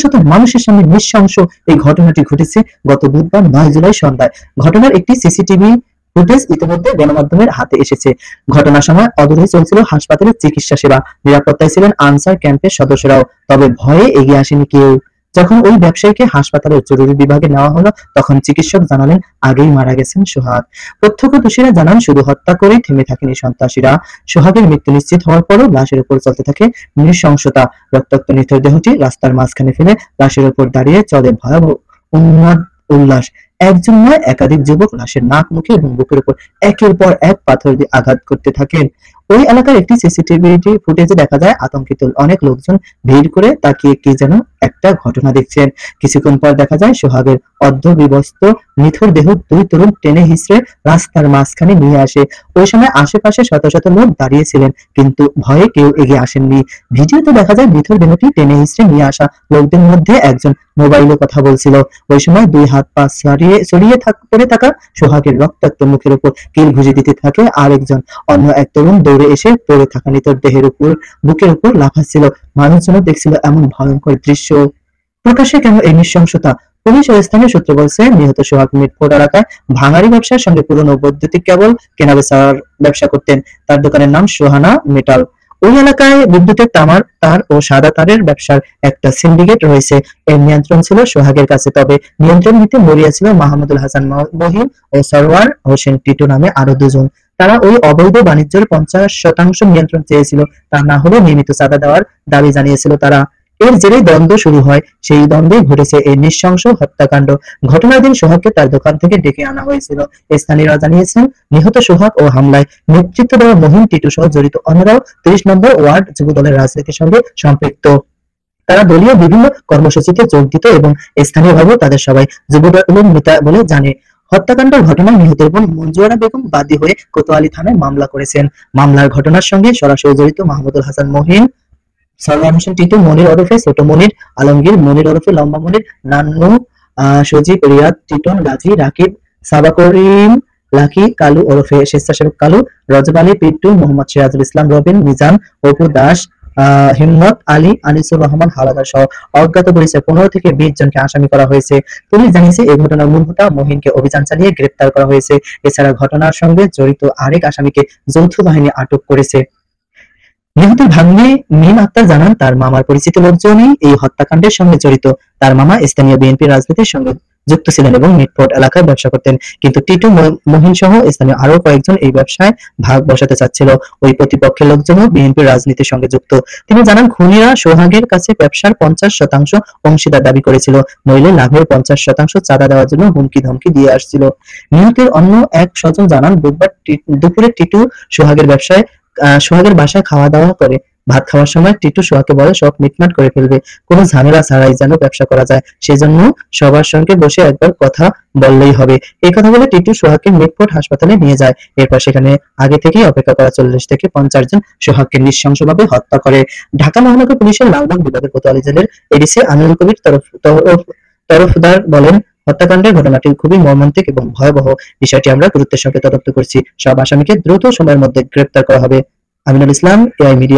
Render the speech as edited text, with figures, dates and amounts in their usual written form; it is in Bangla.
শত মানুষের সামনে নৃশংস এই ঘটনাটি ঘটেছে গত বুধবার 9 জুলাই সন্ধ্যায়। ঘটনার একটি সিসিটিভি ফুটেজ ইতিমধ্যে গণমাধ্যমের হাতে এসেছে। ঘটনার সময় অদূরে চলছিল হাসপাতালের চিকিৎসা সেবা, নিরাপত্তায় ছিলেন আনসার ক্যাম্পের সদস্যরাও। তবে ভয়ে এগিয়ে আসেনি কেউ। যখন ওই ব্যবসায়ীকে হাসপাতালের জরুরি বিভাগে নেওয়া হলো, তখন চিকিৎসক জানালেন আগেই মারা গেছেন সোহাগ। প্রত্যক্ষদর্শীরা জানান শুধু হত্যা করেই থেমে থাকেনি সন্ত্রাসীরা। সোহাগের মৃত্যু নিশ্চিত হওয়ার পরও লাশের উপর চলতে থাকে নৃশংসতা। রক্তাক্ত নিথর দেহটি রাস্তার মাঝখানে ফেলে লাশের উপর দাঁড়িয়ে চলে ভয়াবহ উন্মাদ উল্লাস। একজন নয়, একাধিক যুবক লাশের নাক, মুখে এবং বুকের উপর একের পর এক পাথর দিয়ে আঘাত করতে থাকেন। ওই এলাকার একটি সিসিটিভি ফুটেজে দেখা যায় আতঙ্কিত অনেক লোকজন ভিড় করে তাকিয়ে কি যেন একটা ঘটনা দেখছেন। কিছুক্ষণ পর দেখা যায় সোহাগের অর্ধবিবস্ত নিথর দেহ দুই তরুণ টেনে হিঁচড়ে রাস্তার মাঝখানে নিয়ে আসে। ওই সময় আশেপাশে শত শত লোক দাঁড়িয়েছিলেন, কিন্তু ভয়ে কেউ এগিয়ে আসেননি। ভিডিওতে দেখা যায় নিথর দেহটি টেনে হিঁচড়ে নিয়ে আসা লোকদের মধ্যে একজন মোবাইলে কথা বলছিল। ওই সময় দুই হাত পা ছড়িয়ে পড়ে থাকা সোহাগের রক্তাক্ত মুখের উপর কিল ঘুষি দিতে থাকে আরেকজন। অন্য এক তরুণ দৌড়ে এসে পড়ে থাকা নিথর দেহের উপর বুকের উপর লাফাচ্ছিল। মানুষজন দেখছিল এমন ভয়ঙ্কর দৃশ্য। প্রকাশ্যে কেন এই নৃশংসতা? পুলিশ ও স্থানীয় সূত্র বলছে, নিহত সোহাগ মিটফোর্ড এলাকায় ভাঙাড়ি ব্যবসার সঙ্গে পুরনো বৈদ্যুতিক কেবল কেনাবেচার ব্যবসা করতেন। তার দোকানের নাম সোহানা মেটাল। ওই এলাকায় বিদ্যুতের তার ও সাদা তারের ব্যবসার একটা সিন্ডিকেট রয়েছে। এর নিয়ন্ত্রণ ছিল সোহাগের কাছে। তবে নিয়ন্ত্রণ নিতে মরিয়াছিল মাহমুদুল হাসান মহিন ও সরওয়ার হোসেন টিটু নামে আরো দুজন। তারা ওই অবৈধ বাণিজ্যের 50% নিয়ন্ত্রণ চেয়েছিল। তা না হলে নিয়মিত চাঁদা দেওয়ার দাবি জানিয়েছিল তারা। এর জেরেই দ্বন্দ্ব শুরু হয়। সেই দ্বন্দ্বে ঘটেছে এই নৃশংস হত্যাকাণ্ড। ঘটনার দিন সোহাগকে তার দোকান থেকে ডেকে আনা হয়েছিল। স্থানীয়রা জানিয়েছেন, নিহত সোহাগ ও হামলায় নেতৃত্ব দেওয়া মহিন, টিটু সহ জড়িত অন্যরাও 30 নম্বর ওয়ার্ড যুবদলের রাজনীতির সঙ্গে সম্পৃক্ত। তারা দলীয় বিভিন্ন কর্মসূচিতে যোগ দিত এবং স্থানীয়ভাবেও তাদের সবাই যুবদলের নেতা বলে জানে। হত্যাকাণ্ডের ঘটনায় নিহতের বোন মঞ্জুয়ারা বেগম বাদী হয়ে কোতোয়ালি থানায় মামলা করেছেন। মামলার ঘটনার সঙ্গে সরাসরি জড়িত মাহমুদুল হাসান মহিন, সরওয়ার হোসেন টিটু, মনির ওরফে ছোট মনির, আলমগীর, মনির ওরফে লম্বা মনির, নান্নু, সজীব, রিয়াদ, টিটন, গাজী, রাকিব, সাবা করিম, লাকি, কালু ওরফে স্বেচ্ছাসেবক কালু, রজব আলী, পিট্টু, মোহাম্মদ সিরাজুল ইসলাম রবিন, মিজান, অপু দাস, হিম্মত আলী, আনিসুর রহমান হাওলাদার সহ অজ্ঞাত পরিচয় 15 থেকে 20 জনকে আসামি করা হয়েছে। পুলিশ জানিয়েছে, এই ঘটনার মূল হোতা মহিনকে অভিযান চালিয়ে গ্রেপ্তার করা হয়েছে। এছাড়া ঘটনার সঙ্গে জড়িত আরেক আসামিকে যৌথ বাহিনী আটক করেছে। নিহতের ভাগ্নে মিম আক্তার জানান, তার মামার পরিচিত লোকজনই এই হত্যাকাণ্ডের সঙ্গে জড়িত। তার মামা স্থানীয় বিএনপি রাজনীতির সঙ্গে যুক্ত ছিলেন এবং মিটফোর্ড এলাকায় ব্যবসা করতেন। কিন্তু টিটু, মহিন সহ স্থানীয় আরো কয়েকজন এই ব্যবসায় ভাগ বসাতে চাচ্ছিল। ওই প্রতিপক্ষের লোকজনও বিএনপির রাজনীতির সঙ্গে যুক্ত। তিনি জানান, খুনিরা সোহাগের কাছে ব্যবসার 50% অংশীদার দাবি করেছিল, নইলে লাভের 50% চাঁদা দেওয়ার জন্য হুমকি ধমকি দিয়ে আসছিল। নিহতের অন্য এক স্বজন জানান, বুধবার দুপুরে টিটু সোহাগের বাসায় খাওয়া দাওয়া করে। ভাত খাওয়ার সময় টিটু সোহাগকে বলে সব মিটমাট করে ফেলবে, কোনো ঝামেলা ছাড়াই যেন ব্যবসা করা যায়, সেজন্য সবার সঙ্গে বসে একবার কথা বললেই হবে। এই কথা বলে টিটু সোহাগকে মিটফোর্ড হাসপাতালে নিয়ে যায়। এরপর সেখানে আগে থেকেই অপেক্ষা করা 40 থেকে 50 জন সোহাগকে নৃশংসভাবে হত্যা করে। ঢাকা মহানগর পুলিশের লালবাগ বিভাগের কোতোয়ালি জেলার এডিসি আমিনুল কবির তরফদার বলেন, হত্যাকাণ্ডের ঘটনাটি খুবই মর্মান্তিক এবং ভয়াবহ। বিষয়টি আমরা গুরুত্বের সঙ্গে তদন্ত করছি। সব আসামিকে দ্রুত সময়ের মধ্যে গ্রেপ্তার করা হবে। Aminul Islam, AI media.